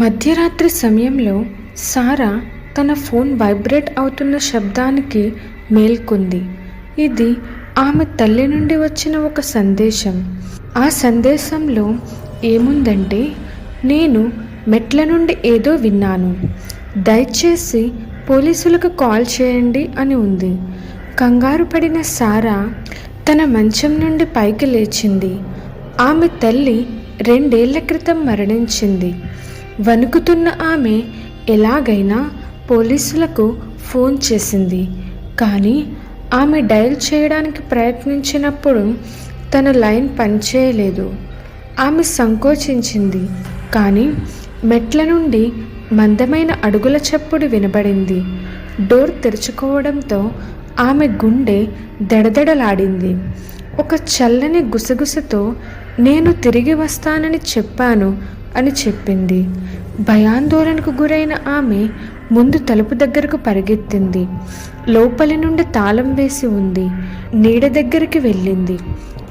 మధ్యరాత్రి సమయంలో సారా తన ఫోన్ వైబ్రేట్ అవుతున్న శబ్దానికి మేల్కొంది. ఇది ఆమె తల్లి నుండి వచ్చిన ఒక సందేశం. ఆ సందేశంలో ఏముందంటే, నేను మెట్ల నుండి ఏదో విన్నాను, దయచేసి పోలీసులకు కాల్ చేయండి అని ఉంది. కంగారు పడిన సారా తన మంచం నుండి పైకి లేచింది. ఆమె తల్లి 2 ఏళ్ల క్రితం మరణించింది. వణుకుతున్న ఆమె ఎలాగైనా పోలీసులకు ఫోన్ చేసింది. కానీ ఆమె డయల్ చేయడానికి ప్రయత్నించినప్పుడు తన లైన్ పనిచేయలేదు. ఆమె సంకోచించింది. కానీ మెట్ల నుండి మందమైన అడుగుల చప్పుడు వినబడింది. డోర్ తెరుచుకోవడంతో ఆమె గుండె దడదడలాడింది. ఒక చల్లని గుసగుసతో, నేను తిరిగి వస్తానని చెప్పాను అని చెప్పింది. భయాందోళనకు గురైన ఆమె ముందు తలుపు దగ్గరకు పరిగెత్తింది. లోపలి నుండి తాళం వేసి ఉంది. నీడ దగ్గరికి వెళ్ళింది.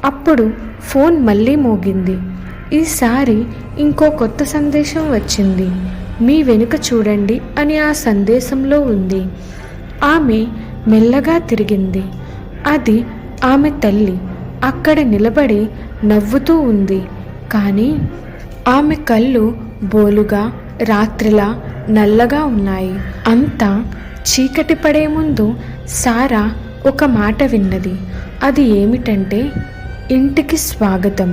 అప్పుడు ఫోన్ మళ్ళీ మోగింది. ఈసారి ఇంకో కొత్త సందేశం వచ్చింది. మీ వెనుక చూడండి అని ఆ సందేశంలో ఉంది. ఆమె మెల్లగా తిరిగింది. అది ఆమె తల్లి అక్కడ నిలబడి నవ్వుతూ ఉంది. కానీ ఆమె కళ్ళు బోలుగా, రాత్రిలా నల్లగా ఉన్నాయి. అంతా చీకటి పడే ముందు సారా ఒక మాట విన్నది. అది ఏమిటంటే, ఇంటికి స్వాగతం.